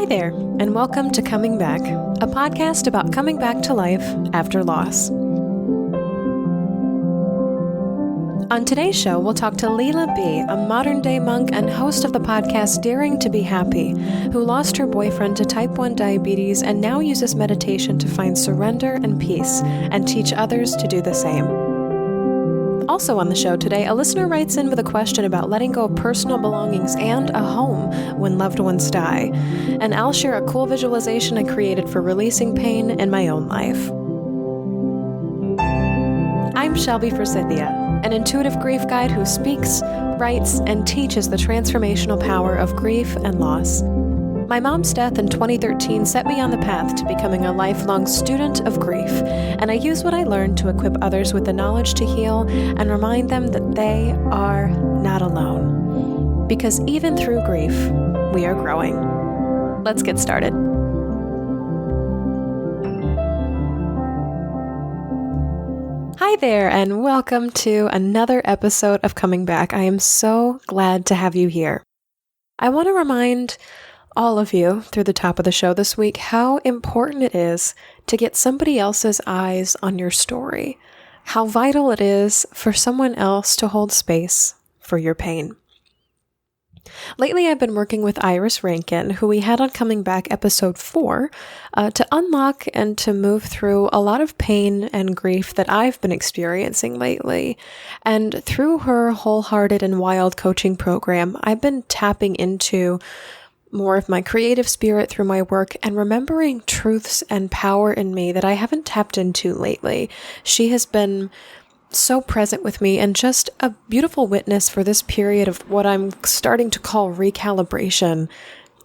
Hi there, and welcome to Coming Back, a podcast about coming back to life after loss. On today's show, we'll talk to Lila B, a modern-day monk and host of the podcast Daring to Be Happy, who lost her boyfriend to type 1 diabetes and now uses meditation to find surrender and peace and teach others to do the same. Also on the show today, a listener writes in with a question about letting go of personal belongings and a home when loved ones die, and I'll share a cool visualization I created for releasing pain in my own life. I'm Shelby Forsythia, an intuitive grief guide who speaks, writes, and teaches the transformational power of grief and loss. My mom's death in 2013 set me on the path to becoming a lifelong student of grief, and I use what I learned to equip others with the knowledge to heal and remind them that they are not alone. Because even through grief, we are growing. Let's get started. Hi there, and welcome to another episode of Coming Back. I am so glad to have you here. I want to remind all of you through the top of the show this week how important it is to get somebody else's eyes on your story, how vital it is for someone else to hold space for your pain. Lately, I've been working with Iris Rankin, who we had on Coming Back episode 4, to unlock and to move through a lot of pain and grief that I've been experiencing lately. And through her wholehearted and wild coaching program, I've been tapping into more of my creative spirit through my work and remembering truths and power in me that I haven't tapped into lately. She has been so present with me and just a beautiful witness for this period of what I'm starting to call recalibration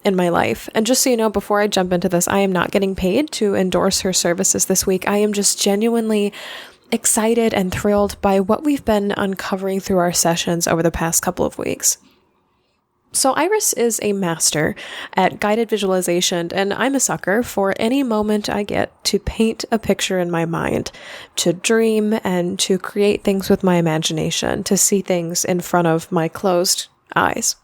in my life. And just so you know, before I jump into this, I am not getting paid to endorse her services this week. I am just genuinely excited and thrilled by what we've been uncovering through our sessions over the past couple of weeks. So Iris is a master at guided visualization, and I'm a sucker for any moment I get to paint a picture in my mind, to dream and to create things with my imagination, to see things in front of my closed eyes.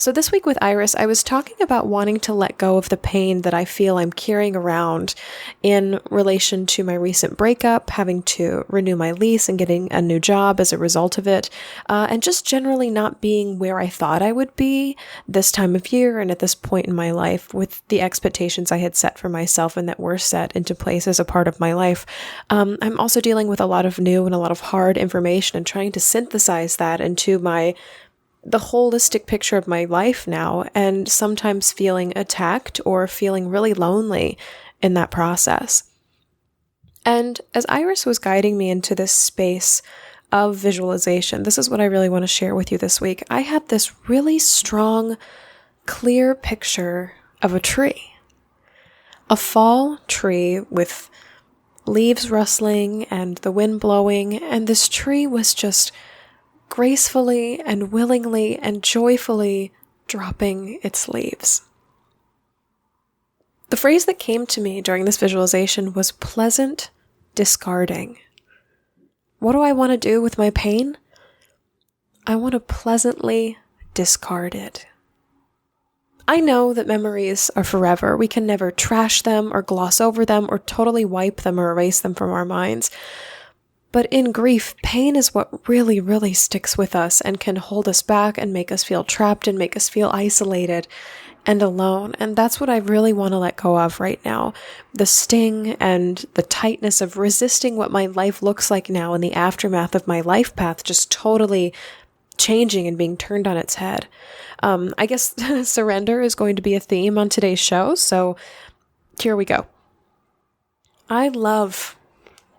So this week with Iris, I was talking about wanting to let go of the pain that I feel I'm carrying around in relation to my recent breakup, having to renew my lease and getting a new job as a result of it, and just generally not being where I thought I would be this time of year and at this point in my life with the expectations I had set for myself and that were set into place as a part of my life. I'm also dealing with a lot of new and a lot of hard information and trying to synthesize that into the holistic picture of my life now, and sometimes feeling attacked or feeling really lonely in that process. And as Iris was guiding me into this space of visualization, this is what I really want to share with you this week. I had this really strong, clear picture of a tree. A fall tree with leaves rustling and the wind blowing, and this tree was just gracefully and willingly and joyfully dropping its leaves. The phrase that came to me during this visualization was pleasant discarding. What do I want to do with my pain? I want to pleasantly discard it. I know that memories are forever. We can never trash them or gloss over them or totally wipe them or erase them from our minds. But in grief, pain is what really, really sticks with us and can hold us back and make us feel trapped and make us feel isolated and alone. And that's what I really want to let go of right now. The sting and the tightness of resisting what my life looks like now in the aftermath of my life path just totally changing and being turned on its head. I guess surrender is going to be a theme on today's show, so here we go. I love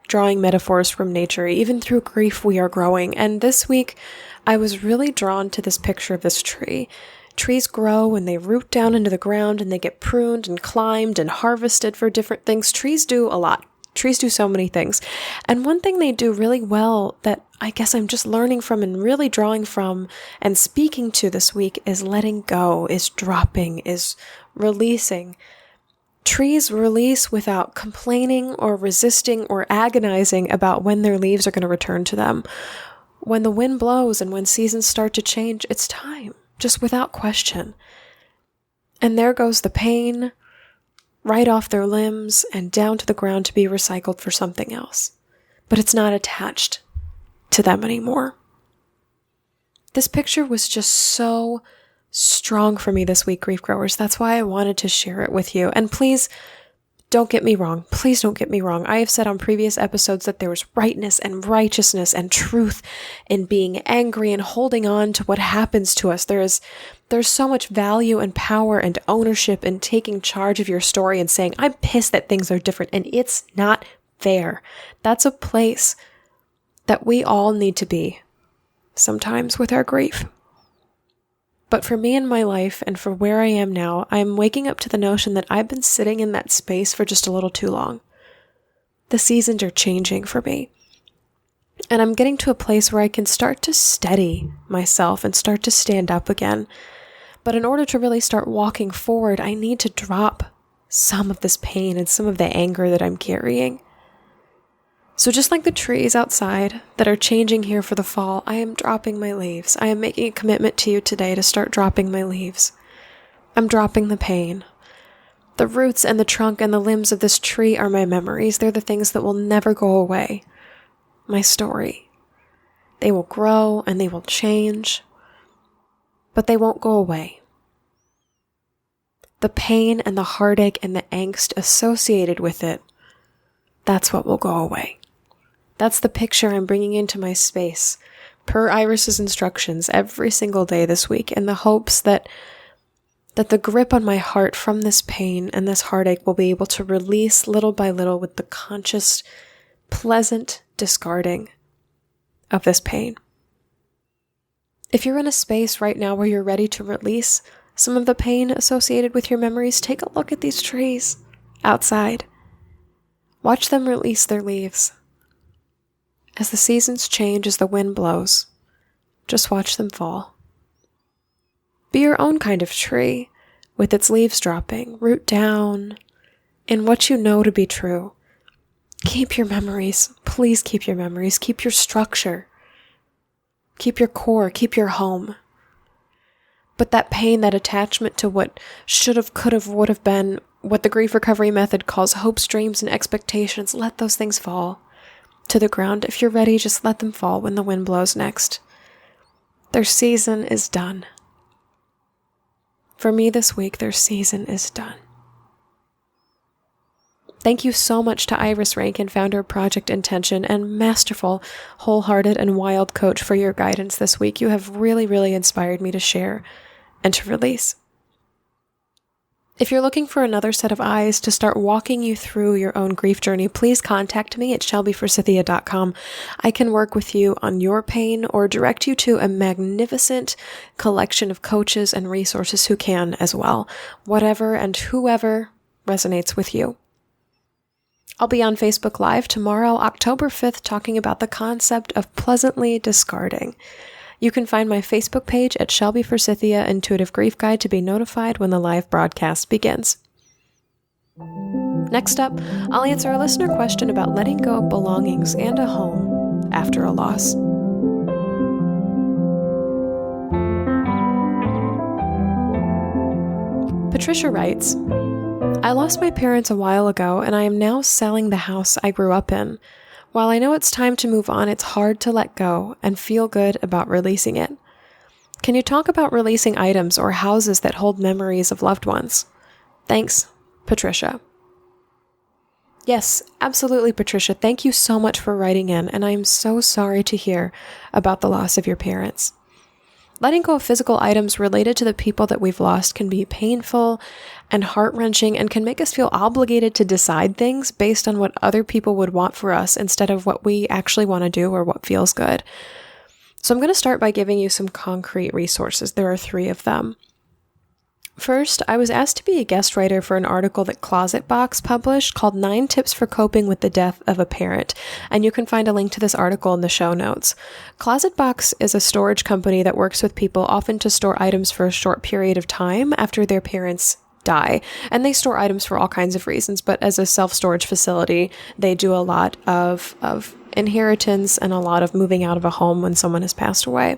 drawing metaphors from nature. Even through grief, we are growing. And this week, I was really drawn to this picture of this tree. Trees grow and they root down into the ground and they get pruned and climbed and harvested for different things. Trees do a lot. Trees do so many things. And one thing they do really well that I guess I'm just learning from and really drawing from and speaking to this week is letting go, is dropping, is releasing. Trees release without complaining or resisting or agonizing about when their leaves are going to return to them. When the wind blows and when seasons start to change, it's time, just without question. And there goes the pain, right off their limbs and down to the ground to be recycled for something else. But it's not attached to them anymore. This picture was just so strong for me this week, grief growers. That's why I wanted to share it with you. And please don't get me wrong. Please don't get me wrong. I have said on previous episodes that there was rightness and righteousness and truth in being angry and holding on to what happens to us. There's so much value and power and ownership in taking charge of your story and saying, I'm pissed that things are different, and it's not fair. That's a place that we all need to be sometimes with our grief. But for me in my life and for where I am now, I'm waking up to the notion that I've been sitting in that space for just a little too long. The seasons are changing for me. And I'm getting to a place where I can start to steady myself and start to stand up again. But in order to really start walking forward, I need to drop some of this pain and some of the anger that I'm carrying. So just like the trees outside that are changing here for the fall, I am dropping my leaves. I am making a commitment to you today to start dropping my leaves. I'm dropping the pain. The roots and the trunk and the limbs of this tree are my memories. They're the things that will never go away. My story. They will grow and they will change, but they won't go away. The pain and the heartache and the angst associated with it, that's what will go away. That's the picture I'm bringing into my space, per Iris's instructions, every single day this week, in the hopes that the grip on my heart from this pain and this heartache will be able to release little by little with the conscious, pleasant discarding of this pain. If you're in a space right now where you're ready to release some of the pain associated with your memories, take a look at these trees outside. Watch them release their leaves. As the seasons change, as the wind blows, just watch them fall. Be your own kind of tree, with its leaves dropping, root down, in what you know to be true. Keep your memories. Please keep your memories. Keep your structure. Keep your core. Keep your home. But that pain, that attachment to what should have, could have, would have been, what the grief recovery method calls hopes, dreams, and expectations, let those things fall to the ground. If you're ready, just let them fall when the wind blows next. Their season is done. For me this week, their season is done. Thank you so much to Iris Rankin, founder of Project Intention, and masterful, wholehearted, and wild coach for your guidance this week. You have really, really inspired me to share and to release. If you're looking for another set of eyes to start walking you through your own grief journey, please contact me at shelbyforsythia.com. I can work with you on your pain or direct you to a magnificent collection of coaches and resources who can as well, whatever and whoever resonates with you. I'll be on Facebook Live tomorrow, October 5th, talking about the concept of pleasantly discarding. You can find my Facebook page at Shelby Forsythia Intuitive Grief Guide to be notified when the live broadcast begins. Next up, I'll answer a listener question about letting go of belongings and a home after a loss. Patricia writes, I lost my parents a while ago, and I am now selling the house I grew up in. While I know it's time to move on, it's hard to let go and feel good about releasing it. Can you talk about releasing items or houses that hold memories of loved ones? Thanks, Patricia. Yes, absolutely, Patricia. Thank you so much for writing in, and I am so sorry to hear about the loss of your parents. Letting go of physical items related to the people that we've lost can be painful and heart-wrenching and can make us feel obligated to decide things based on what other people would want for us instead of what we actually want to do or what feels good. So I'm going to start by giving you some concrete resources. There are 3 of them. First, I was asked to be a guest writer for an article that Closetbox published called 9 Tips for Coping with the Death of a Parent, and you can find a link to this article in the show notes. Closetbox is a storage company that works with people often to store items for a short period of time after their parents die. And they store items for all kinds of reasons, but as a self-storage facility, they do a lot of inheritance and a lot of moving out of a home when someone has passed away.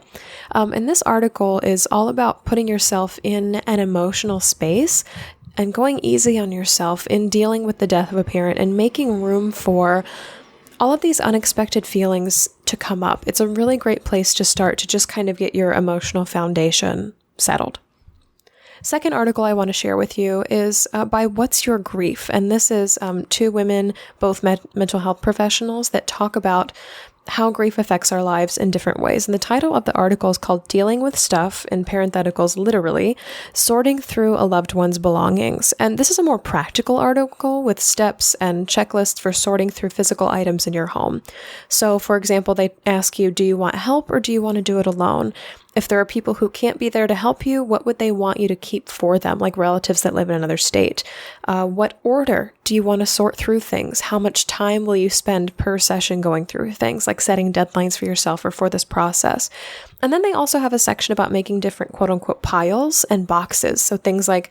And this article is all about putting yourself in an emotional space and going easy on yourself in dealing with the death of a parent and making room for all of these unexpected feelings to come up. It's a really great place to start to just kind of get your emotional foundation settled. Second article I want to share with you is by What's Your Grief? And this is two women, both mental health professionals, that talk about how grief affects our lives in different ways. And the title of the article is called Dealing with Stuff, in parentheticals, literally, Sorting Through a Loved One's Belongings. And this is a more practical article with steps and checklists for sorting through physical items in your home. So, for example, they ask you, do you want help or do you want to do it alone? If there are people who can't be there to help you, what would they want you to keep for them, like relatives that live in another state? What order do you want to sort through things? How much time will you spend per session going through things, like setting deadlines for yourself or for this process? And then they also have a section about making different quote-unquote piles and boxes. So things like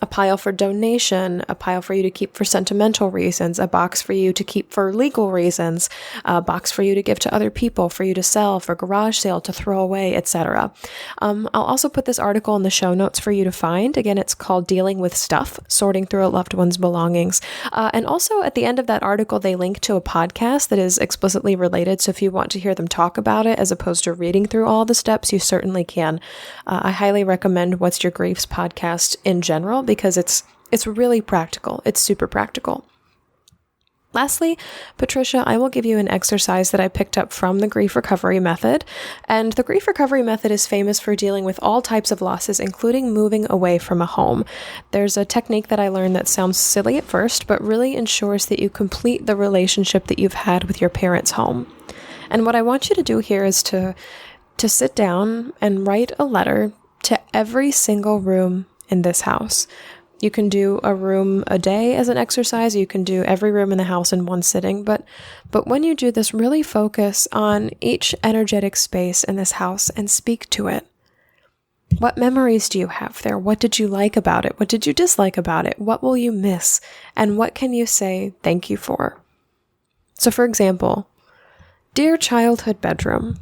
a pile for donation, a pile for you to keep for sentimental reasons, a box for you to keep for legal reasons, a box for you to give to other people, for you to sell, for garage sale, to throw away, etc. I'll also put this article in the show notes for you to find. Again, it's called Dealing with Stuff, Sorting Through a Loved One's Belongings. And also at the end of that article, they link to a podcast that is explicitly related. So if you want to hear them talk about it, as opposed to reading through all the steps, you certainly can. I highly recommend What's Your Grief's podcast in general, because it's really practical. It's super practical. Lastly, Patricia, I will give you an exercise that I picked up from the grief recovery method. And the grief recovery method is famous for dealing with all types of losses, including moving away from a home. There's a technique that I learned that sounds silly at first, but really ensures that you complete the relationship that you've had with your parents' home. And what I want you to do here is to sit down and write a letter to every single room in this house. You can do a room a day as an exercise. You can do every room in the house in one sitting. But when you do this, really focus on each energetic space in this house and speak to it. What memories do you have there? What did you like about it? What did you dislike about it? What will you miss? And what can you say thank you for? So for example, dear childhood bedroom,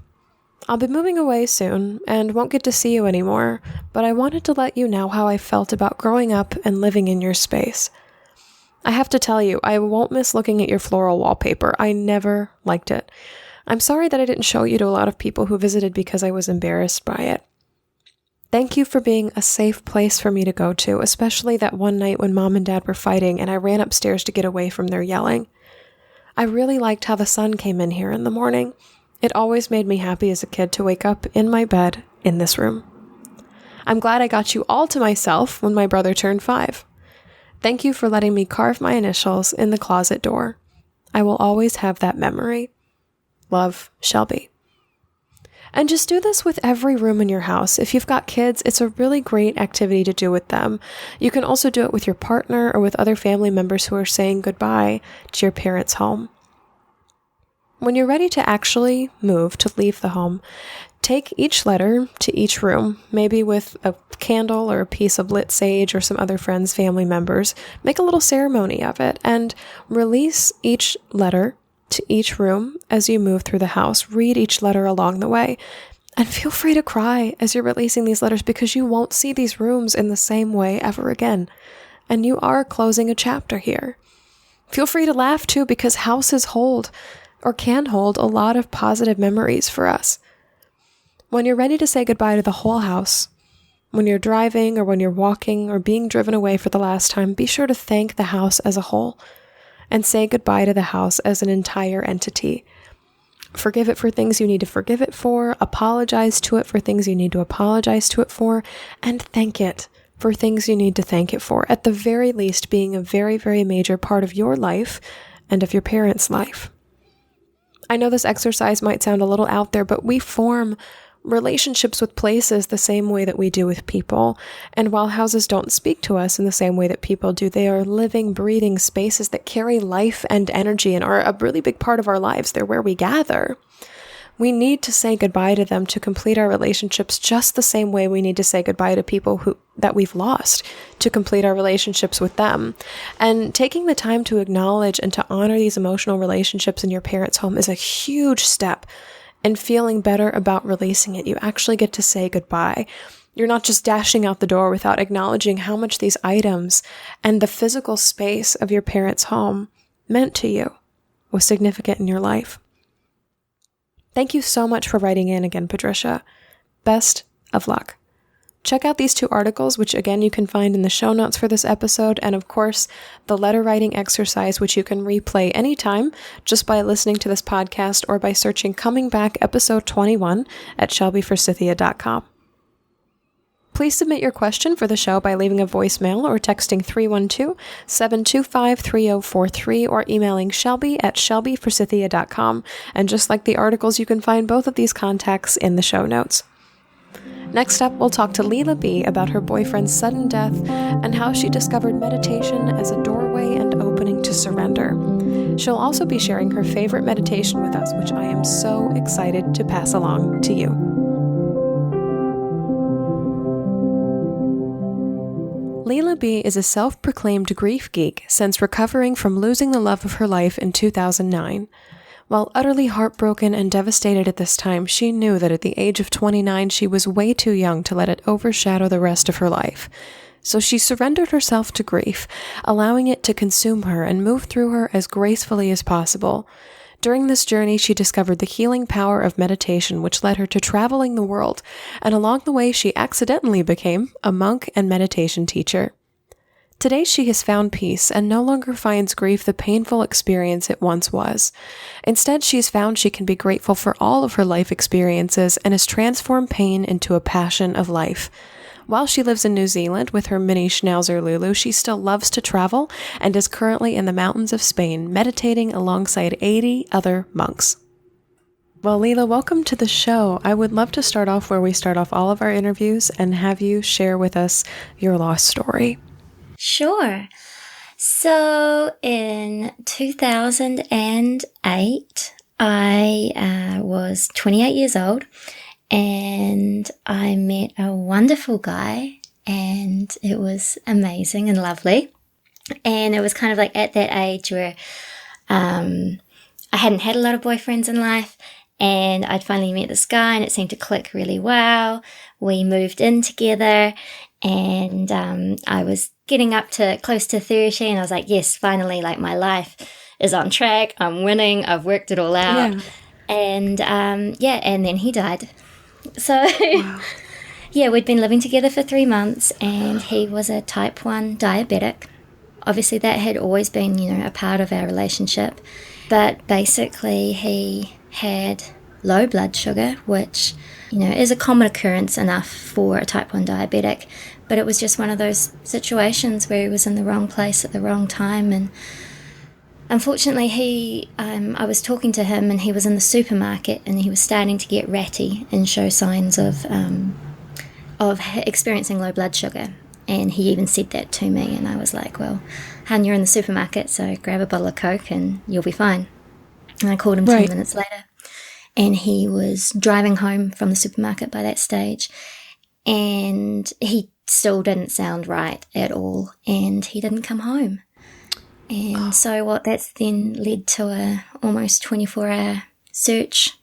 I'll be moving away soon and won't get to see you anymore, but I wanted to let you know how I felt about growing up and living in your space. I have to tell you, I won't miss looking at your floral wallpaper. I never liked it. I'm sorry that I didn't show you to a lot of people who visited because I was embarrassed by it. Thank you for being a safe place for me to go to, especially that one night when Mom and Dad were fighting and I ran upstairs to get away from their yelling. I really liked how the sun came in here in the morning. It always made me happy as a kid to wake up in my bed in this room. I'm glad I got you all to myself when my brother turned 5. Thank you for letting me carve my initials in the closet door. I will always have that memory. Love, Shelby. And just do this with every room in your house. If you've got kids, it's a really great activity to do with them. You can also do it with your partner or with other family members who are saying goodbye to your parents' home. When you're ready to actually move, to leave the home, take each letter to each room, maybe with a candle or a piece of lit sage or some other friends, family members. Make a little ceremony of it and release each letter to each room as you move through the house. Read each letter along the way. And feel free to cry as you're releasing these letters because you won't see these rooms in the same way ever again. And you are closing a chapter here. Feel free to laugh too because houses hold or can hold a lot of positive memories for us. When you're ready to say goodbye to the whole house, when you're driving or when you're walking or being driven away for the last time, be sure to thank the house as a whole and say goodbye to the house as an entire entity. Forgive it for things you need to forgive it for, apologize to it for things you need to apologize to it for, and thank it for things you need to thank it for, at the very least being a very, very major part of your life and of your parents' life. I know this exercise might sound a little out there, but we form relationships with places the same way that we do with people. And while houses don't speak to us in the same way that people do, they are living, breathing spaces that carry life and energy and are a really big part of our lives. They're where we gather. We need to say goodbye to them to complete our relationships just the same way we need to say goodbye to people that we've lost to complete our relationships with them. And taking the time to acknowledge and to honor these emotional relationships in your parents' home is a huge step in feeling better about releasing it. You actually get to say goodbye. You're not just dashing out the door without acknowledging how much these items and the physical space of your parents' home meant to you, was significant in your life. Thank you so much for writing in again, Patricia. Best of luck. Check out these 2 articles, which again you can find in the show notes for this episode, and of course, the letter writing exercise, which you can replay anytime just by listening to this podcast or by searching Coming Back episode 21 at shelbyforsythia.com. Please submit your question for the show by leaving a voicemail or texting 312-725-3043 or emailing shelby@shelbyforsythia.com. And just like the articles, you can find both of these contacts in the show notes. Next up, we'll talk to Lila B about her boyfriend's sudden death and how she discovered meditation as a doorway and opening to surrender. She'll also be sharing her favorite meditation with us, which I am so excited to pass along to you. Lila B is a self-proclaimed grief geek since recovering from losing the love of her life in 2009. While utterly heartbroken and devastated at this time, she knew that at the age of 29, she was way too young to let it overshadow the rest of her life. So she surrendered herself to grief, allowing it to consume her and move through her as gracefully as possible. During this journey, she discovered the healing power of meditation, which led her to traveling the world, and along the way, she accidentally became a monk and meditation teacher. Today, she has found peace and no longer finds grief the painful experience it once was. Instead, she has found she can be grateful for all of her life experiences and has transformed pain into a passion of life. While she lives in New Zealand with her mini schnauzer Lulu, she still loves to travel and is currently in the mountains of Spain, meditating alongside 80 other monks. Well, Lila, welcome to the show. I would love to start off where we start off all of our interviews and have you share with us your lost story. Sure. So in 2008, I was 28 years old. And I met a wonderful guy, and it was amazing and lovely. And it was kind of like at that age where I hadn't had a lot of boyfriends in life, and I'd finally met this guy, and it seemed to click really well. We moved in together, and I was getting up to close to 30, and I was like, yes, finally, like my life is on track. I'm winning. I've worked it all out. Yeah. And and then he died. So, wow. Yeah, we'd been living together for 3 months, and he was a type 1 diabetic. Obviously, that had always been, a part of our relationship. But basically, he had low blood sugar, which, is a common occurrence enough for a type 1 diabetic. But it was just one of those situations where he was in the wrong place at the wrong time. And unfortunately, I was talking to him, and he was in the supermarket, and he was starting to get ratty and show signs of experiencing low blood sugar. And he even said that to me, and I was like, well, hon, you're in the supermarket, so grab a bottle of Coke and you'll be fine. And I called him 10 minutes later, and he was driving home from the supermarket by that stage, and he still didn't sound right at all, and he didn't come home. And so what that's then led to a almost 24-hour search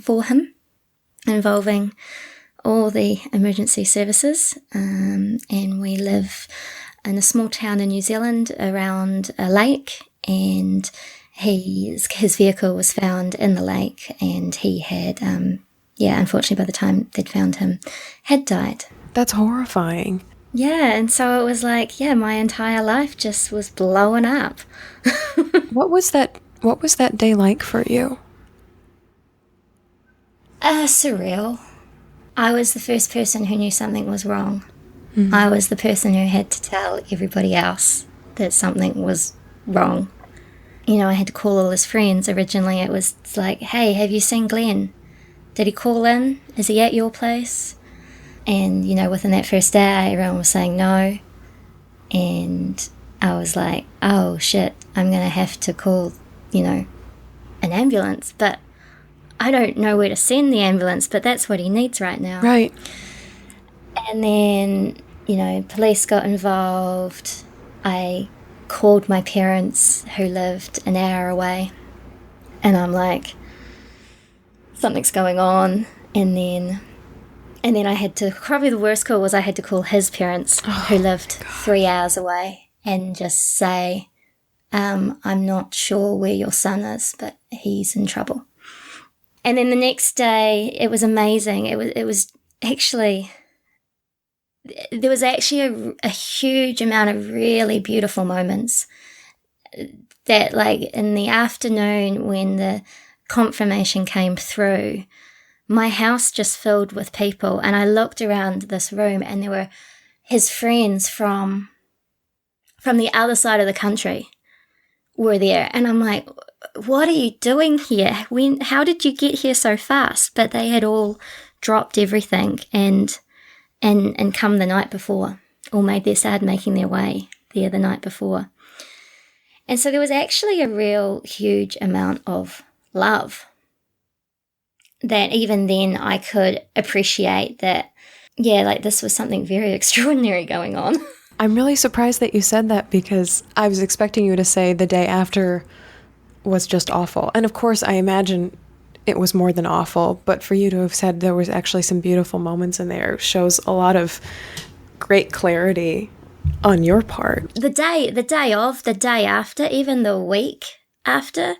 for him, involving all the emergency services. And we live in a small town in New Zealand around a lake, and his vehicle was found in the lake, and he had, unfortunately by the time they'd found him, had died. That's horrifying. Yeah, and so it was like, my entire life just was blowing up. What was that day like for you? Surreal. I was the first person who knew something was wrong. Mm-hmm. I was the person who had to tell everybody else that something was wrong. I had to call all his friends. Originally it was like, hey, have you seen Glenn? Did he call in? Is he at your place? And, within that first hour, everyone was saying no. And I was like, oh, shit, I'm going to have to call, an ambulance. But I don't know where to send the ambulance, but that's what he needs right now. Right. And then, police got involved. I called my parents who lived an hour away. And I'm like, something's going on. And then I had to, probably the worst call was I had to call his parents who lived 3 hours away and just say, I'm not sure where your son is, but he's in trouble. And then the next day, it was amazing. It was actually, there was actually a huge amount of really beautiful moments that, like, in the afternoon when the confirmation came through, my house just filled with people, and I looked around this room and there were his friends from the other side of the country were there, and I'm like, what are you doing here? How did you get here so fast? But they had all dropped everything and come the night before, or started making their way there the night before. And so there was actually a real huge amount of love that even then I could appreciate that, this was something very extraordinary going on. I'm really surprised that you said that, because I was expecting you to say the day after was just awful. And of course, I imagine it was more than awful, but for you to have said there was actually some beautiful moments in there shows a lot of great clarity on your part. The day after, even the week after,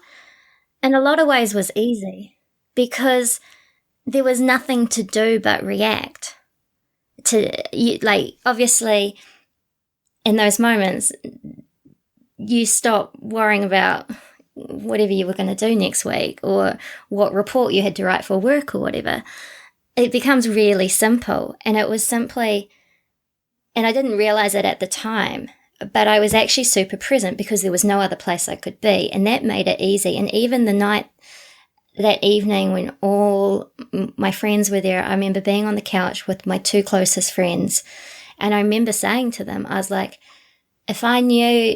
in a lot of ways was easy because there was nothing to do but react. Obviously, in those moments, you stop worrying about whatever you were going to do next week or what report you had to write for work or whatever. It becomes really simple, and it was simply, and I didn't realize it at the time, but I was actually super present because there was no other place I could be, and that made it easy. And even that evening when all my friends were there, I remember being on the couch with my two closest friends, and I remember saying to them, I was like, if I knew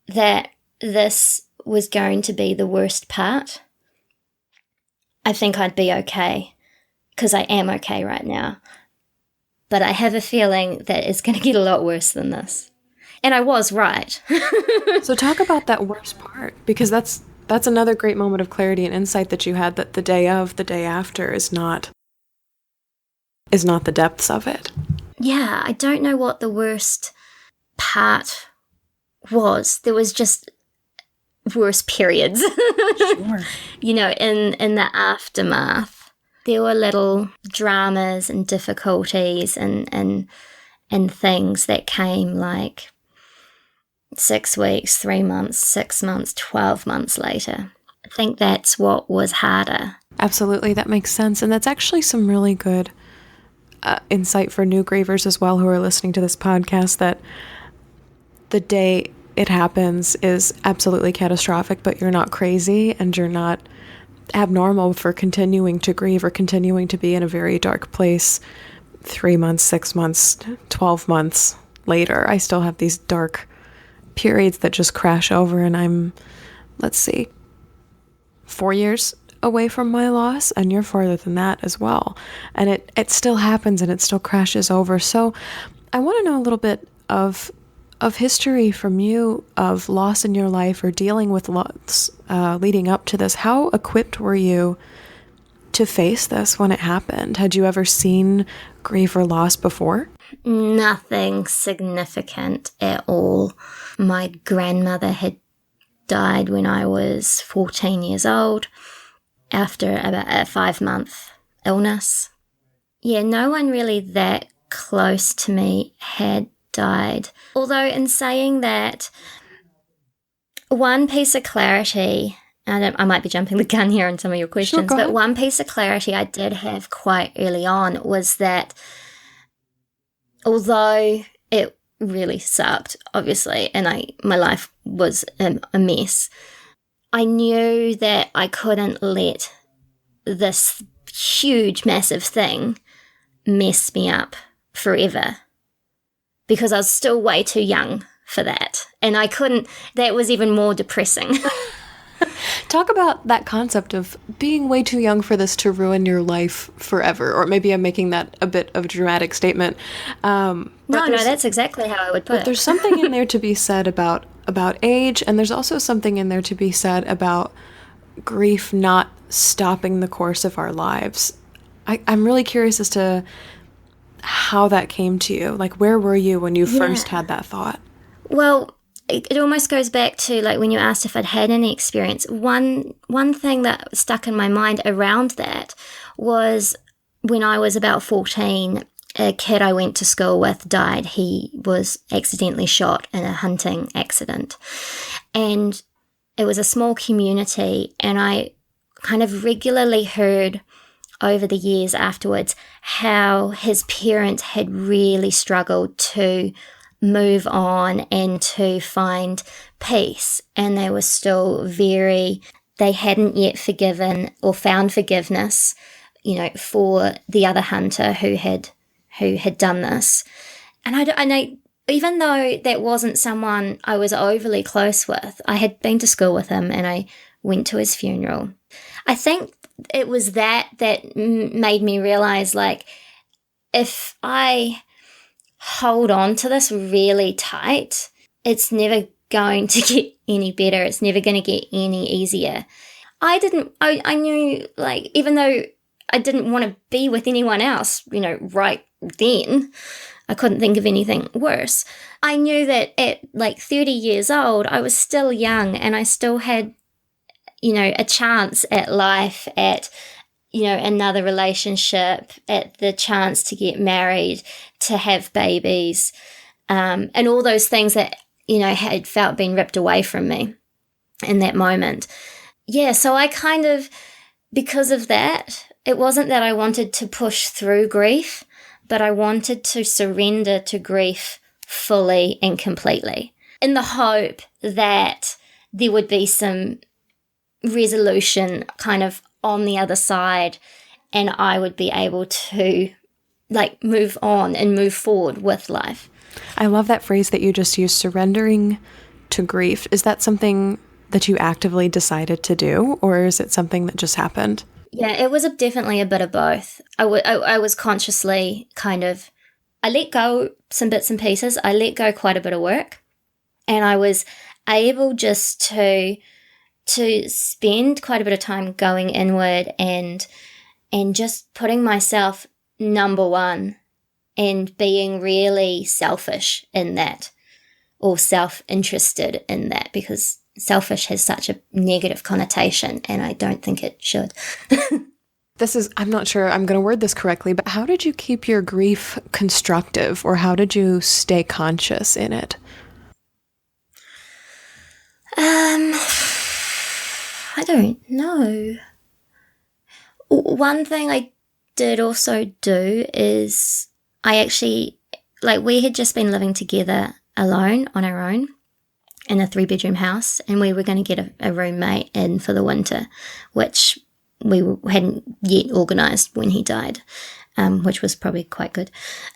that this was going to be the worst part, I think I'd be okay, because I am okay right now. But I have a feeling that it's going to get a lot worse than this. And I was right. So talk about that worst part, because that's another great moment of clarity and insight that you had, that the day after is not the depths of it. Yeah, I don't know what the worst part was. There was just worse periods. Sure. In the aftermath, there were little dramas and difficulties and things that came like 6 weeks, 3 months, 6 months, 12 months later. I think that's what was harder. Absolutely, that makes sense. And that's actually some really good insight for new grievers as well who are listening to this podcast, that the day it happens is absolutely catastrophic, but you're not crazy and you're not abnormal for continuing to grieve or continuing to be in a very dark place 3 months, 6 months, 12 months later. I still have these dark periods that just crash over, and I'm, 4 years away from my loss, and you're farther than that as well. And it still happens and it still crashes over. So I want to know a little bit of history from you of loss in your life or dealing with loss leading up to this. How equipped were you to face this when it happened? Had you ever seen grief or loss before? Nothing significant at all. My grandmother had died when I was 14 years old after about a 5-month illness. Yeah, no one really that close to me had died. Although in saying that, one piece of clarity, I might be jumping the gun here on some of your questions, Sure, but one piece of clarity I did have quite early on was that although it really sucked, obviously, and my life was a mess, I knew that I couldn't let this huge, massive thing mess me up forever, because I was still way too young for that. And I couldn't, that was even more depressing. Talk about that concept of being way too young for this to ruin your life forever. Or maybe I'm making that a bit of a dramatic statement. No, that's exactly how I would put But it. there's something in there to be said about age, and there's also something in there to be said about grief not stopping the course of our lives. I'm really curious as to how that came to you. Like, where were you when you first had that thought? Well, it almost goes back to like when you asked if I'd had any experience. One thing that stuck in my mind around that was when I was about 14, a kid I went to school with died. He was accidentally shot in a hunting accident. And it was a small community, and I kind of regularly heard over the years afterwards how his parents had really struggled to move on and to find peace, and they were still they hadn't yet forgiven or found forgiveness, for the other hunter who had done this. And I even though that wasn't someone I was overly close with, I had been to school with him and I went to his funeral. I think it was that made me realize, like, if I hold on to this really tight, it's never going to get any better. It's never going to get any easier. I knew, like, even though I didn't want to be with anyone else, right then, I couldn't think of anything worse. I knew that at like 30 years old, I was still young and I still had, a chance at life, at another relationship, at the chance to get married, to have babies, and all those things that, had felt being ripped away from me in that moment. Yeah, so I kind of, because of that, it wasn't that I wanted to push through grief, but I wanted to surrender to grief fully and completely, in the hope that there would be some resolution kind of on the other side, and I would be able to like move on and move forward with life. I love that phrase that you just used, surrendering to grief. Is that something that you actively decided to do, or is it something that just happened? Yeah, it was definitely a bit of both. I was consciously I let go some bits and pieces. I let go quite a bit of work, and I was able just to spend quite a bit of time going inward and just putting myself number one and being really selfish in that, or self-interested in that, because selfish has such a negative connotation and I don't think it should. I'm not sure I'm going to word this correctly, but how did you keep your grief constructive, or how did you stay conscious in it? I don't know. One thing I did also do is I actually, like, we had just been living together alone on our own in a 3-bedroom house, and we were going to get a roommate in for the winter, which we hadn't yet organised when he died, which was probably quite good.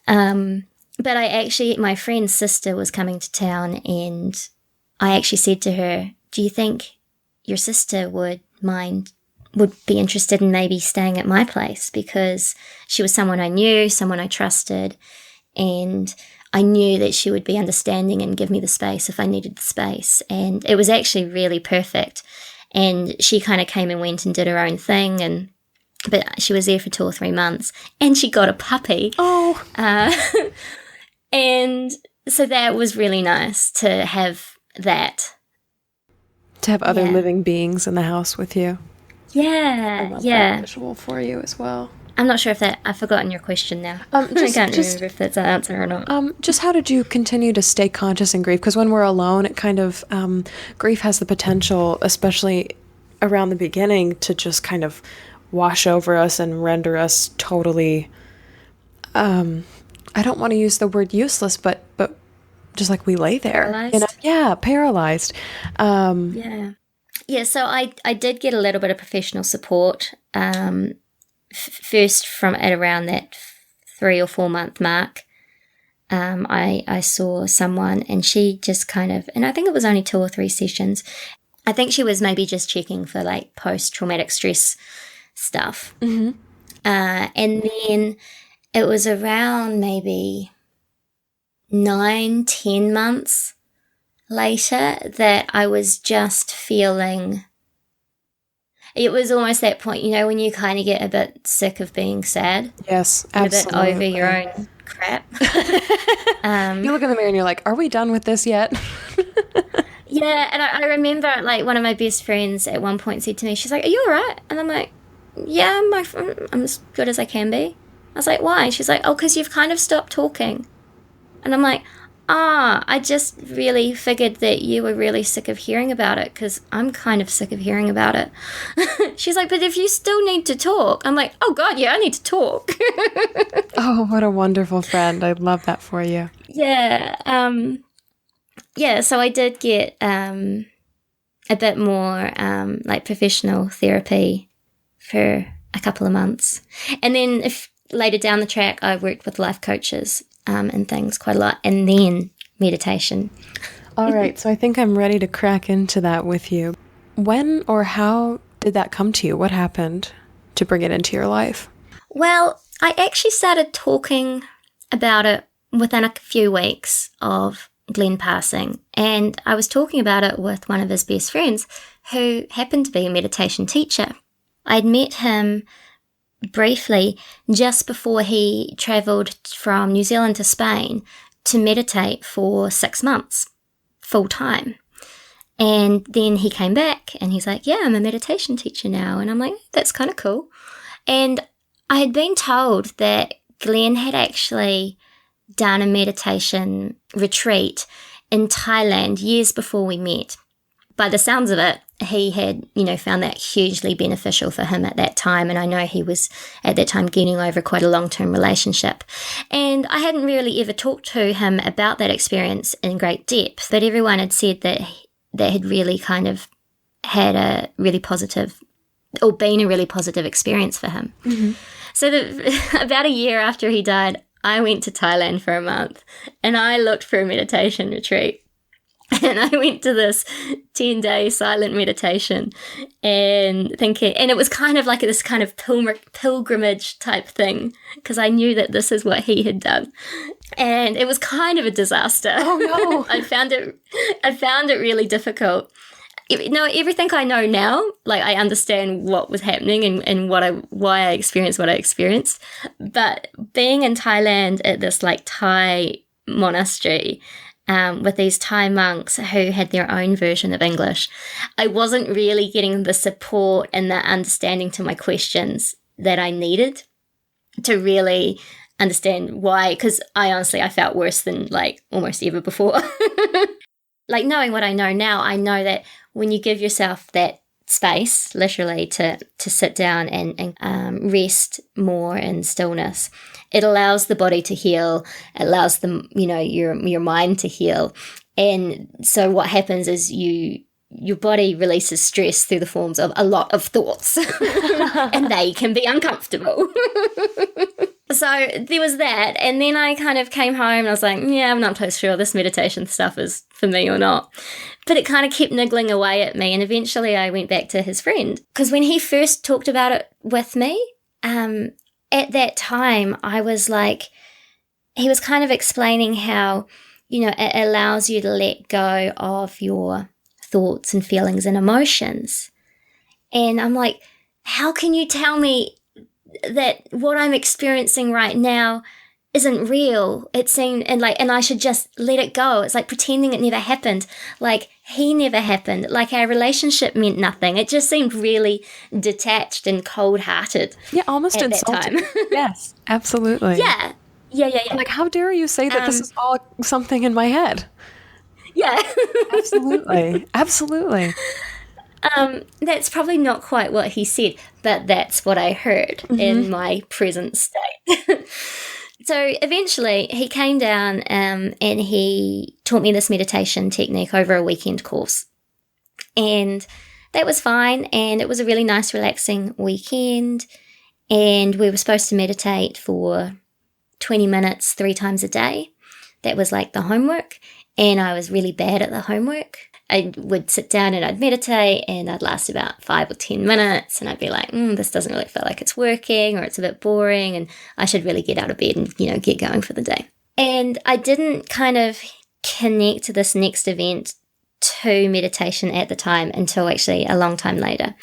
But my friend's sister was coming to town, and I actually said to her, do you think your sister would be interested in maybe staying at my place? Because she was someone I knew, someone I trusted, and I knew that she would be understanding and give me the space if I needed the space. And it was actually really perfect. And she kind of came and went and did her own thing, but she was there for 2 or 3 months, and she got a puppy. Oh. And so that was really nice to have that. To have other living beings in the house with you. Yeah, I love that visual for you as well. I'm not sure if I've forgotten your question now. I can't remember if that's an answer or not. Just how did you continue to stay conscious in grief? Because when we're alone, it kind of, grief has the potential, especially around the beginning, to just kind of wash over us and render us totally, I don't want to use the word useless, but just like we lay there. Paralyzed? Paralyzed. Yeah, so I did get a little bit of professional support, first from at around that 3 or 4 month mark. I saw someone, and she just kind of, and I think it was only 2 or 3 sessions, I think she was maybe just checking for like post-traumatic stress stuff. Mm-hmm. And then it was around maybe 9-10 months later that I was just feeling, it was almost that point, you know, when you kind of get a bit sick of being sad. Yes, absolutely. A bit over your own crap. You look in the mirror and you're like, are we done with this yet? Yeah, and I remember, like, one of my best friends at one point said to me, she's like, are you all right? And I'm like, yeah, I'm as good as I can be. I was like, why? She's like, oh, because you've kind of stopped talking. And I'm like, I just really figured that you were really sick of hearing about it, because I'm kind of sick of hearing about it. She's like, but if you still need to talk. I'm like, oh, God, yeah, I need to talk. Oh, what a wonderful friend. I love that for you. Yeah. Yeah, so I did get a bit more like professional therapy for a couple of months. And then later down the track, I worked with life coaches and things quite a lot, and then meditation. All right, so I think I'm ready to crack into that with you. When or how did that come to you? What happened to bring it into your life? Well, I actually started talking about it within a few weeks of Glenn passing, and I was talking about it with one of his best friends who happened to be a meditation teacher. I'd met him briefly just before he travelled from New Zealand to Spain to meditate for 6 months, full time. And then he came back and he's like, yeah, I'm a meditation teacher now. And I'm like, that's kind of cool. And I had been told that Glenn had actually done a meditation retreat in Thailand years before we met. By the sounds of it, he had, found that hugely beneficial for him at that time. And I know he was at that time getting over quite a long-term relationship. And I hadn't really ever talked to him about that experience in great depth, but everyone had said that had really kind of had a really positive, or been a really positive experience for him. Mm-hmm. So about a year after he died, I went to Thailand for a month and I looked for a meditation retreat. And I went to this 10-day silent meditation and it was kind of like this kind of pilgrimage type thing, because I knew that this is what he had done. And it was kind of a disaster. Oh no. I found it really difficult. Everything I know now, like I understand what was happening and why I experienced what I experienced. But being in Thailand at this like Thai monastery, with these Thai monks who had their own version of English, I wasn't really getting the support and the understanding to my questions that I needed to really understand why, because I felt worse than like almost ever before. Like knowing what I know now, I know that when you give yourself that space, literally, to sit down and rest more in stillness, it allows the body to heal. It allows your mind to heal. And so what happens is your body releases stress through the forms of a lot of thoughts, and they can be uncomfortable. So there was that. And then I kind of came home and I was like, yeah, I'm not totally sure this meditation stuff is for me or not. But it kind of kept niggling away at me. And eventually I went back to his friend. Because when he first talked about it with me, at that time, I was like, he was kind of explaining how, it allows you to let go of your thoughts and feelings and emotions. And I'm like, how can you tell me that what I'm experiencing right now isn't real? It seemed, and I should just let it go. It's like pretending it never happened. Like he never happened. Like our relationship meant nothing. It just seemed really detached and cold-hearted. Yeah, almost insulting. Yes, absolutely. Yeah. Like, how dare you say that this is all something in my head? Yeah. Absolutely. That's probably not quite what he said, but that's what I heard in my present state. So eventually he came down and he taught me this meditation technique over a weekend course. And that was fine. And it was a really nice, relaxing weekend. And we were supposed to meditate for 20 minutes 3 times a day. That was like the homework. And I was really bad at the homework. I would sit down and I'd meditate, and I'd last about 5 or 10 minutes, and I'd be like, this doesn't really feel like it's working, or it's a bit boring, and I should really get out of bed and, get going for the day. And I didn't kind of connect this next event to meditation at the time until actually a long time later.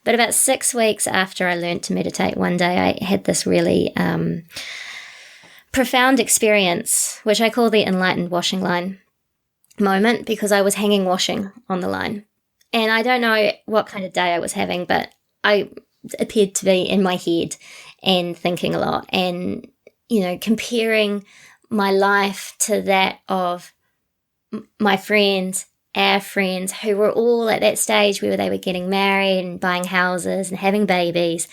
But about 6 weeks after I learned to meditate, one day I had this really profound experience, which I call the enlightened washing line moment, because I was hanging washing on the line. And I don't know what kind of day I was having, but I appeared to be in my head and thinking a lot and, comparing my life to that of my friends, our friends, who were all at that stage where they were getting married and buying houses and having babies.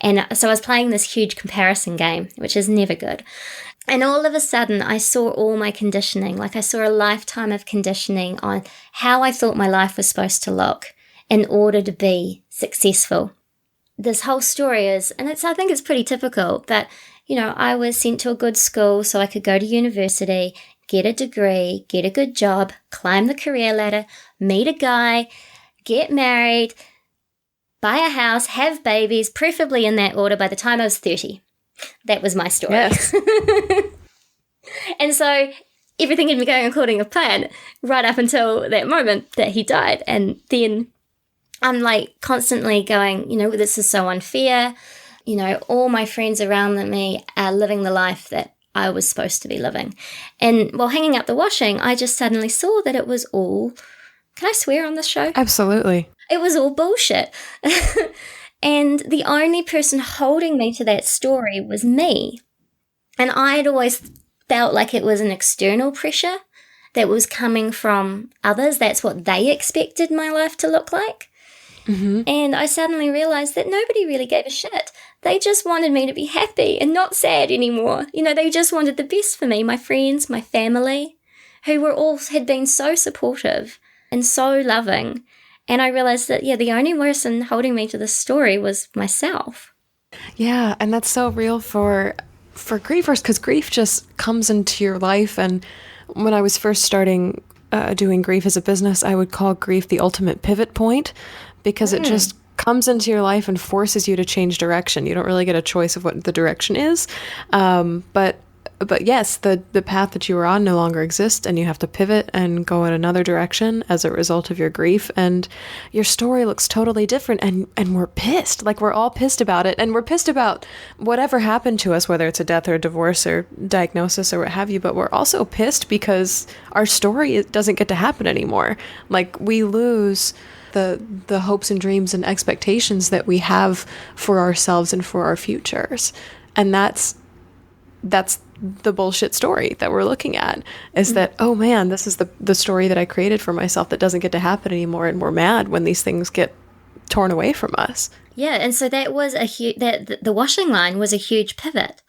And so I was playing this huge comparison game, which is never good. And all of a sudden, I saw all my conditioning, like I saw a lifetime of conditioning on how I thought my life was supposed to look in order to be successful. This whole story is, and I think it's pretty typical, that, I was sent to a good school so I could go to university, get a degree, get a good job, climb the career ladder, meet a guy, get married, buy a house, have babies, preferably in that order by the time I was 30. That was my story. Yes. And so everything had been going according to plan right up until that moment that he died. And then I'm like constantly going, this is so unfair. All my friends around me are living the life that I was supposed to be living. And while hanging up the washing, I just suddenly saw that it was all, can I swear on this show? Absolutely. It was all bullshit. And the only person holding me to that story was me. And I had always felt like it was an external pressure that was coming from others. That's what they expected my life to look like. Mm-hmm. And I suddenly realized that nobody really gave a shit. They just wanted me to be happy and not sad anymore. They just wanted the best for me, my friends, my family, who had been so supportive and so loving. And I realized that, the only person holding me to this story was myself. Yeah, and that's so real for grievers, because grief just comes into your life. And when I was first starting doing grief as a business, I would call grief the ultimate pivot point, because it just comes into your life and forces you to change direction. You don't really get a choice of what the direction is. But yes, the path that you were on no longer exists, and you have to pivot and go in another direction as a result of your grief. And your story looks totally different, and we're pissed. Like, we're all pissed about it, and we're pissed about whatever happened to us, whether it's a death or a divorce or diagnosis or what have you. But we're also pissed because our story doesn't get to happen anymore. Like, we lose the hopes and dreams and expectations that we have for ourselves and for our futures. And that's the bullshit story that we're looking at, is that, oh man, this is the story that I created for myself that doesn't get to happen anymore, and we're mad when these things get torn away from us. Yeah, and so that was the washing line was a huge pivot,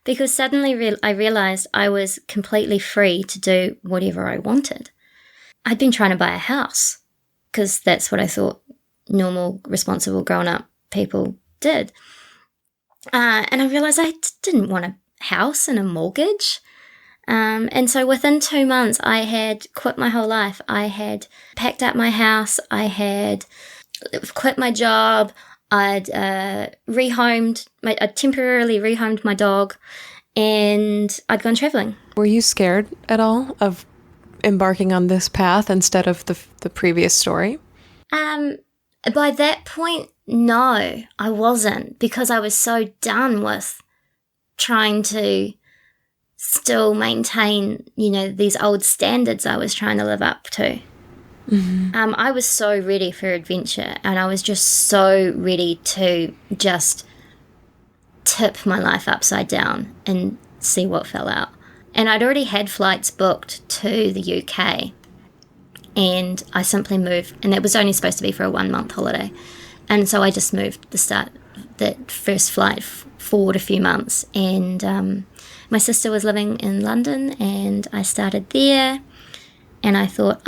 because suddenly I realized I was completely free to do whatever I wanted. I'd been trying to buy a house because that's what I thought normal, responsible, grown-up people did. And I realized I didn't want a house and a mortgage. And so within 2 months, I had quit my whole life. I had packed up my house. I had quit my job. I'd temporarily rehomed my dog, and I'd gone traveling. Were you scared at all of embarking on this path instead of the previous story? By that point, no, I wasn't, because I was so done with trying to still maintain, these old standards I was trying to live up to. Mm-hmm. I was so ready for adventure, and I was just so ready to just tip my life upside down and see what fell out. And I'd already had flights booked to the UK, and I simply moved, and it was only supposed to be for a 1-month holiday. And so I just moved that first flight forward a few months, and my sister was living in London, and I started there, and I thought,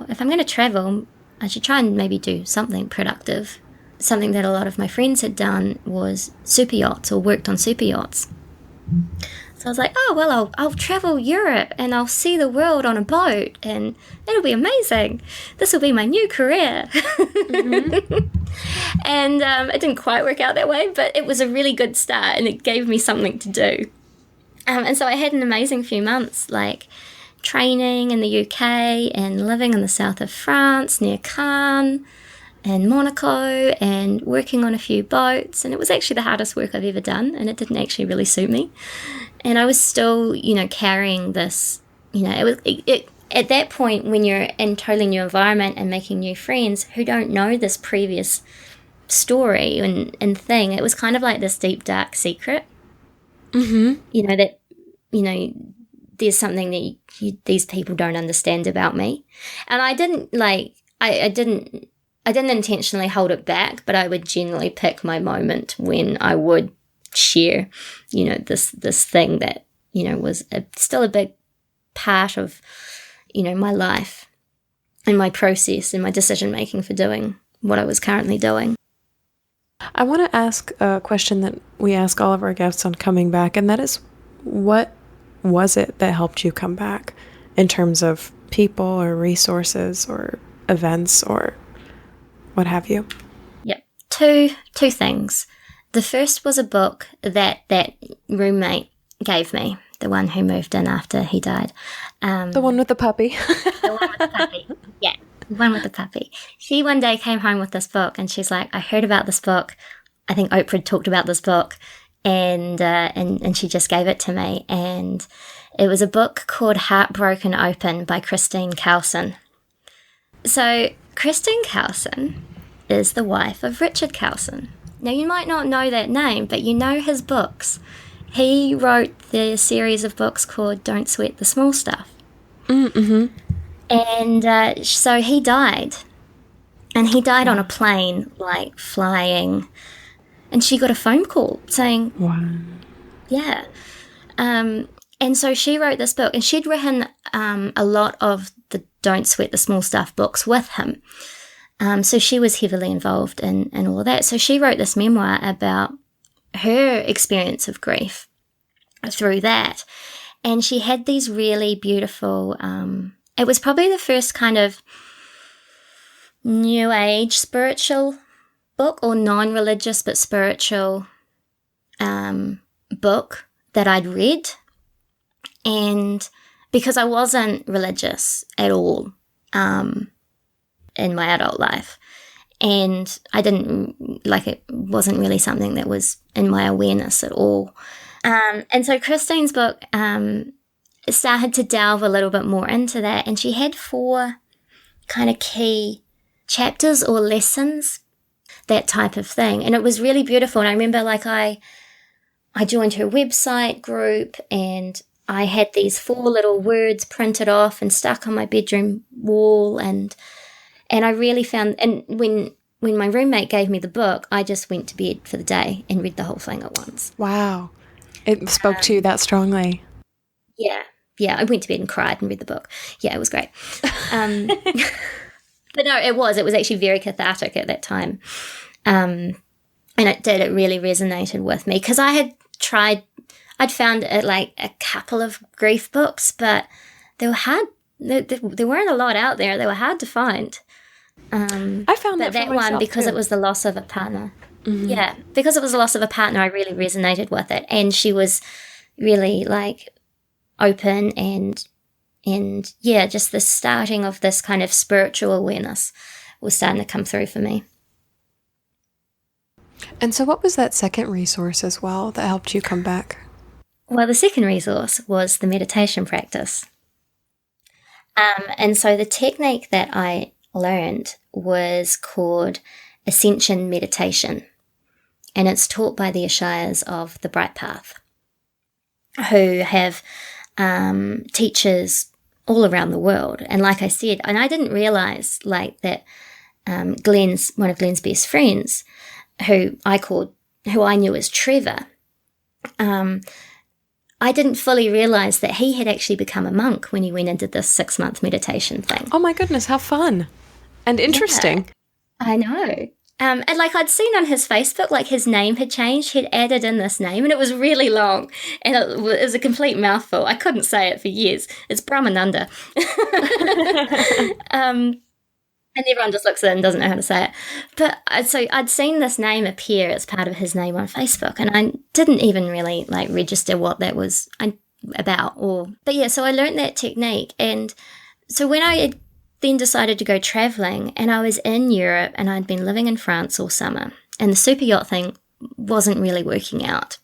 if I'm going to travel, I should try and maybe do something productive. Something that a lot of my friends had done was super yachts, or worked on super yachts. So I was like, oh, well, I'll travel Europe and I'll see the world on a boat and it'll be amazing. This will be my new career. Mm-hmm. And it didn't quite work out that way, but it was a really good start and it gave me something to do. And so I had an amazing few months, like training in the UK and living in the south of France near Cannes and Monaco and working on a few boats. And it was actually the hardest work I've ever done, and it didn't actually really suit me. And I was still, carrying this, at that point when you're in a totally new environment and making new friends who don't know this previous story and thing, it was kind of like this deep, dark secret. Mm-hmm. There's something that these people don't understand about me. And I didn't I didn't intentionally hold it back, but I would generally pick my moment when I would share, this thing that, was still a big part of, my life and my process and my decision making for doing what I was currently doing. I want to ask a question that we ask all of our guests on coming back, and that is, what was it that helped you come back in terms of people or resources or events or what have you? Yep. Two things. The first was a book that roommate gave me, the one who moved in after he died. The one with the puppy. The one with the puppy. Yeah, the one with the puppy. She one day came home with this book and she's like, I heard about this book. I think Oprah talked about this book. And she just gave it to me. And it was a book called Heartbroken Open by Christine Carlson. So Christine Carlson is the wife of Richard Carlson. Now, you might not know that name, but you know his books. He wrote the series of books called Don't Sweat the Small Stuff. Mm-hmm. And so he died. And he died on a plane, like flying. And she got a phone call saying, wow. Yeah. And so she wrote this book, and she'd written a lot of the Don't Sweat the Small Stuff books with him. So she was heavily involved in all of that. So she wrote this memoir about her experience of grief through that. And she had these really beautiful, it was probably the first kind of new age spiritual book, or non-religious but spiritual book that I'd read. And because I wasn't religious at all in my adult life, and I didn't, it wasn't really something that was in my awareness at all. And so Christine's book started to delve a little bit more into that, and she had 4 kind of key chapters or lessons, that type of thing. And it was really beautiful. And I remember I joined her website group, and I had these 4 little words printed off and stuck on my bedroom wall. And I really found, and when my roommate gave me the book, I just went to bed for the day and read the whole thing at once. Wow. It spoke to you that strongly. Yeah. Yeah. I went to bed and cried and read the book. Yeah, it was great. But no, it was actually very cathartic at that time. And it really resonated with me, because I'd found a couple of grief books, but they were hard. There weren't a lot out there. They were hard to find. I found that one, because too. It was the loss of a partner. Mm-hmm. Yeah, because it was the loss of a partner, I really resonated with it. And she was really open and yeah, just the starting of this kind of spiritual awareness was starting to come through for me. And so what was that second resource as well that helped you come back? Well, the second resource was the meditation practice. And so the technique that I learned was called Ascension meditation. And it's taught by the Ashayas of the Bright Path, who have teachers all around the world. And like I said, and I didn't realize that one of Glenn's best friends, who I knew as Trevor, I didn't fully realize that he had actually become a monk when he went and did this 6-month meditation thing. Oh my goodness, how fun and interesting. Yeah, I know. And like I'd seen on his Facebook, like his name had changed. He'd added in this name and it was really long and it was a complete mouthful. I couldn't say it for years. It's Brahmananda. And everyone just looks at it and doesn't know how to say it. But so I'd seen this name appear as part of his name on Facebook and I didn't even really like register what that was about. But yeah, so I learned that technique. And so when I had then decided to go traveling and I was in Europe and I'd been living in France all summer and the super yacht thing wasn't really working out.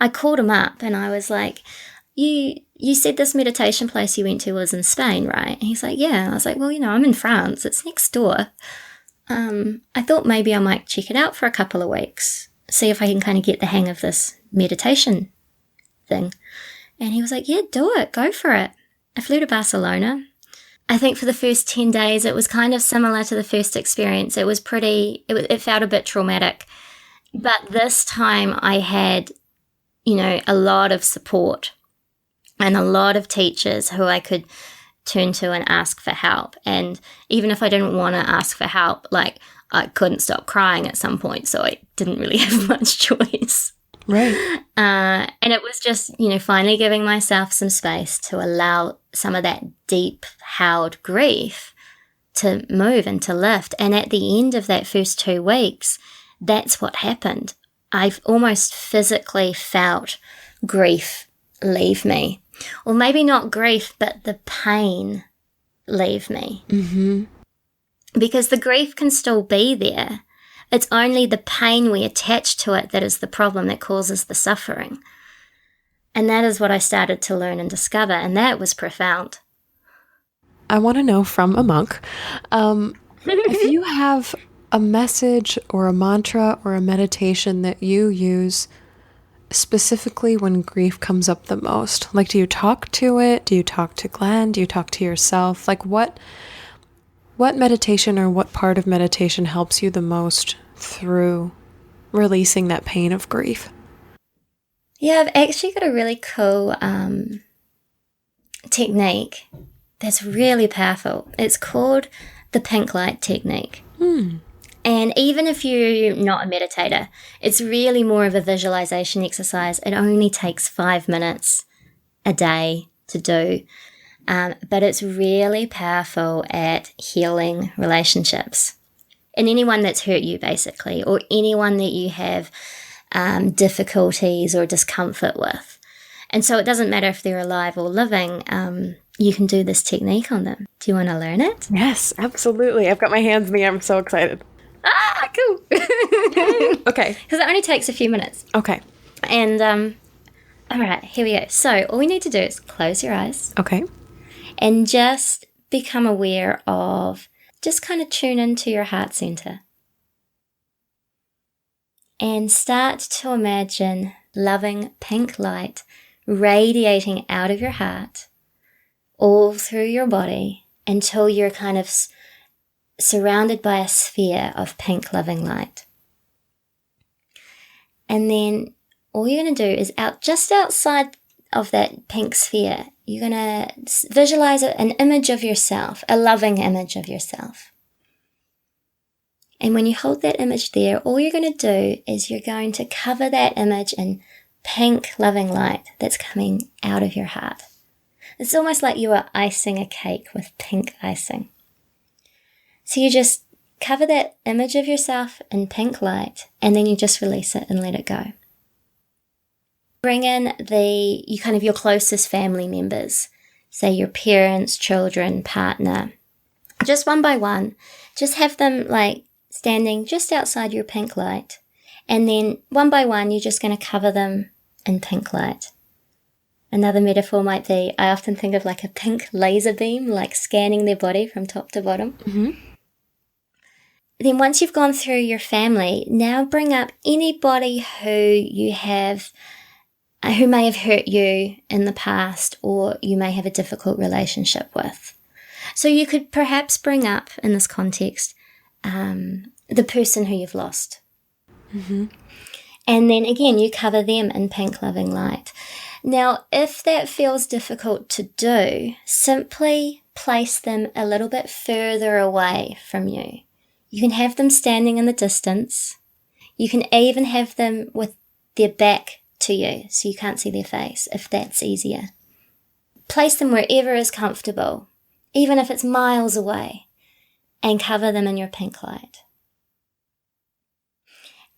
I called him up and I was like, you said this meditation place you went to was in Spain, right? And he's like, yeah. I was like, well, I'm in France. It's next door. I thought maybe I might check it out for a couple of weeks, see if I can kind of get the hang of this meditation thing. And he was like, yeah, do it. Go for it. I flew to Barcelona. I think for the first 10 days, it was kind of similar to the first experience. It felt a bit traumatic. But this time I had, a lot of support and a lot of teachers who I could turn to and ask for help. And even if I didn't want to ask for help, like I couldn't stop crying at some point. So I didn't really have much choice. Right. And it was just, finally giving myself some space to allow some of that deep held grief to move and to lift. And at the end of that first 2 weeks, that's what happened. I've almost physically felt grief leave me. Or maybe not grief, but the pain leave me. Mm-hmm. Because the grief can still be there. It's only the pain we attach to it that is the problem that causes the suffering. And that is what I started to learn and discover, and that was profound. I want to know from a monk, if you have a message or a mantra or a meditation that you use specifically when grief comes up the most. Like, do you talk to it? Do you talk to Glenn? Do you talk to yourself? Like, what meditation or what part of meditation helps you the most through releasing that pain of grief? Yeah, I've actually got a really cool technique that's really powerful. It's called the pink light technique. And even if you're not a meditator, it's really more of a visualization exercise. It only takes 5 minutes a day to do. But it's really powerful at healing relationships. And anyone that's hurt you, basically, or anyone that you have difficulties or discomfort with. And so it doesn't matter if they're alive or living, you can do this technique on them. Do you want to learn it? Yes, absolutely. I've got my hands in the air. I'm so excited. Ah, cool. Okay. Because it only takes a few minutes. Okay. And, all right, here we go. So all we need to do is close your eyes. Okay. And just become aware of, just kind of tune into your heart center. And start to imagine loving pink light radiating out of your heart, all through your body, until you're kind of surrounded by a sphere of pink loving light. And then all you're going to do is just outside of that pink sphere, you're going to visualize an image of yourself, a loving image of yourself. And when you hold that image there, all you're going to do is you're going to cover that image in pink loving light that's coming out of your heart. It's almost like you are icing a cake with pink icing. So you just cover that image of yourself in pink light, and then you just release it and let it go. Bring in your closest family members, say your parents, children, partner, just one by one. Just have them standing just outside your pink light, and then one by one you're just going to cover them in pink light. Another metaphor might be, I often think of like a pink laser beam, scanning their body from top to bottom. Mm-hmm. Then once you've gone through your family, now bring up anybody who may have hurt you in the past, or you may have a difficult relationship with. So you could perhaps bring up, in this context, the person who you've lost. Mm-hmm. And then again, you cover them in pink loving light. Now, if that feels difficult to do, simply place them a little bit further away from you. You can have them standing in the distance. You can even have them with their back to you so you can't see their face, if that's easier. Place them wherever is comfortable, even if it's miles away, and cover them in your pink light.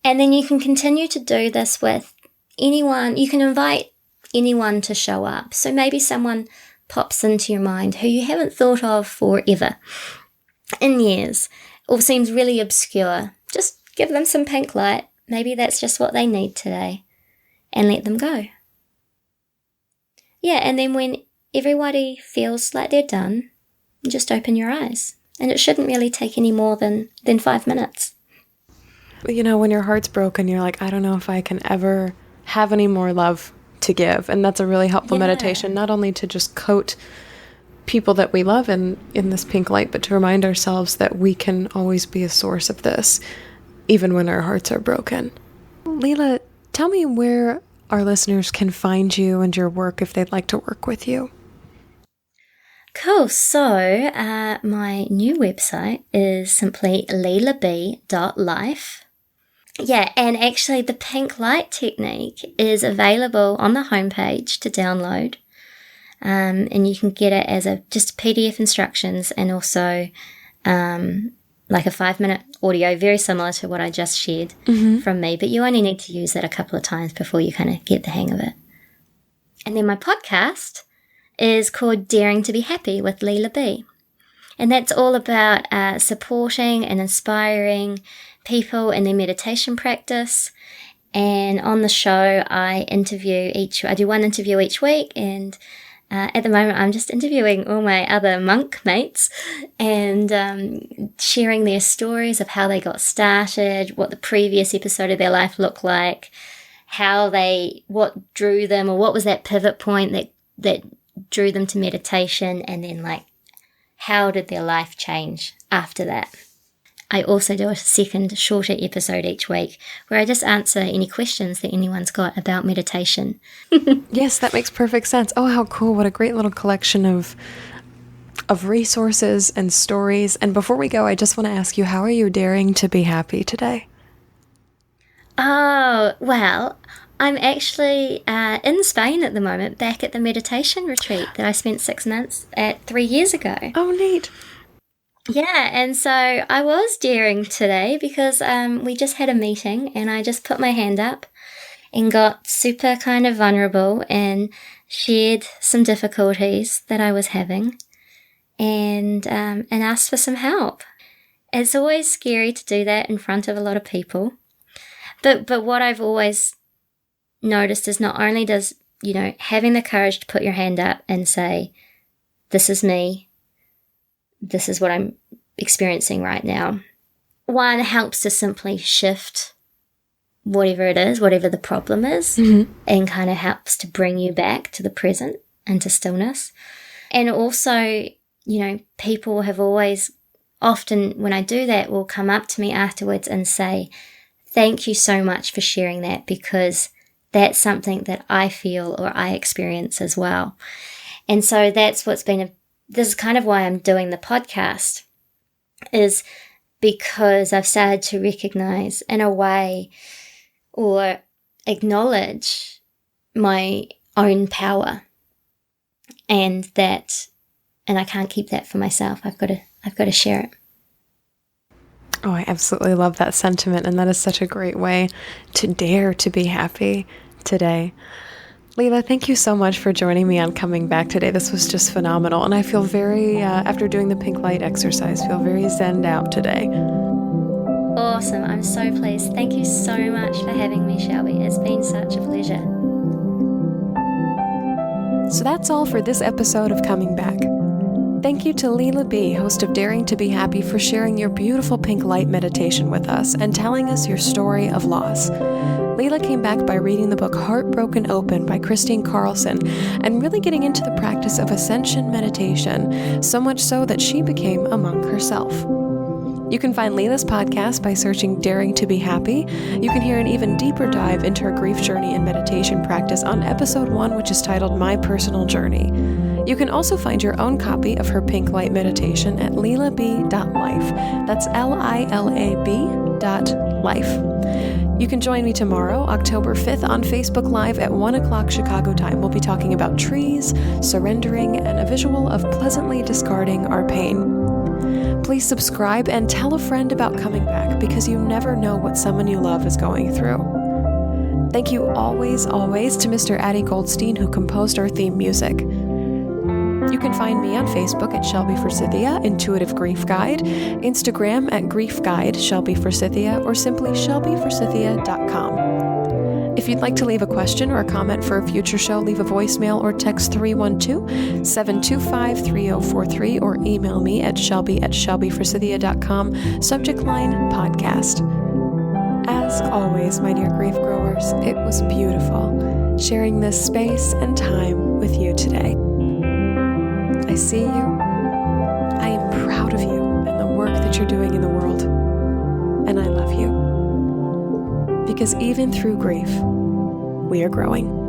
And then you can continue to do this with anyone. You can invite anyone to show up. So maybe someone pops into your mind who you haven't thought of forever, in years, or seems really obscure. Just give them some pink light. Maybe that's just what they need today, and let them go. Yeah, and then when everybody feels like they're done, just open your eyes. And it shouldn't really take any more than 5 minutes. You know, when your heart's broken, you're like, I don't know if I can ever have any more love to give. And that's a really helpful meditation, not only to just coat people that we love in this pink light, but to remind ourselves that we can always be a source of this, even when our hearts are broken. Lila, tell me where our listeners can find you and your work if they'd like to work with you. Cool. So my new website is simply lilab.life. Yeah, and actually the pink light technique is available on the homepage to download. And you can get it as just PDF instructions, and also like a 5-minute audio, very similar to what I just shared from me, but you only need to use it a couple of times before you kind of get the hang of it. And then my podcast is called Daring to be Happy with Lila B. And that's all about supporting and inspiring people in their meditation practice. And on the show, I do one interview each week, and at the moment, I'm just interviewing all my other monk mates and sharing their stories of how they got started, what the previous episode of their life looked like, what drew them, or what was that pivot point that drew them to meditation, and then like how did their life change after that. I also do a second shorter episode each week where I just answer any questions that anyone's got about meditation. Yes, that makes perfect sense. Oh, how cool. What a great little collection of resources and stories. And before we go, I just want to ask you, how are you daring to be happy today? Oh, well, I'm actually in Spain at the moment, back at the meditation retreat that I spent 6 months at 3 years ago. Oh, neat. Yeah, and so I was daring today because we just had a meeting, and I just put my hand up and got super kind of vulnerable and shared some difficulties that I was having, and asked for some help. It's always scary to do that in front of a lot of people, but what I've always noticed is not only does, having the courage to put your hand up and say, this is me, this is what I'm experiencing right now. One, helps to simply shift whatever it is, whatever the problem is, and kind of helps to bring you back to the present and to stillness. And also, people have often when I do that, will come up to me afterwards and say, thank you so much for sharing that, because that's something that I feel or I experience as well. And so that's what's been this is kind of why I'm doing the podcast, is because I've started to recognize in a way or acknowledge my own power, and I can't keep that for myself. I've got to share it. Oh, I absolutely love that sentiment, and that is such a great way to dare to be happy today. Lila, thank you so much for joining me on Coming Back today. This was just phenomenal, and I feel very, after doing the pink light exercise, feel very zenned out today. Awesome. I'm so pleased. Thank you so much for having me, Shelby. It's been such a pleasure. So that's all for this episode of Coming Back. Thank you to Lila B, host of Daring to be Happy, for sharing your beautiful pink light meditation with us and telling us your story of loss. Lila came back by reading the book Heartbroken Open by Christine Carlson and really getting into the practice of Ascension meditation, so much so that she became a monk herself. You can find Lila's podcast by searching Daring to be Happy. You can hear an even deeper dive into her grief journey and meditation practice on episode 1, which is titled My Personal Journey. You can also find your own copy of her Pink Light Meditation at lilab.life. That's LILAB.life. You can join me tomorrow, October 5th, on Facebook Live at 1 o'clock Chicago time. We'll be talking about trees, surrendering, and a visual of pleasantly discarding our pain. Please subscribe and tell a friend about coming back, because you never know what someone you love is going through. Thank you always to Mr. Addie Goldstein, who composed our theme music. You can find me on Facebook at Shelby Forsythia, Intuitive Grief Guide, Instagram at Grief Guide Shelby Forsythia, or simply shelbyforsythia.com. If you'd like to leave a question or a comment for a future show, leave a voicemail or text 312-725-3043 or email me at shelby@shelbyforsythia.com, subject line podcast. As always, my dear grief growers, it was beautiful sharing this space and time with you today. I see you. I am proud of you and the work that you're doing in the world. And I love you. Because even through grief, we are growing.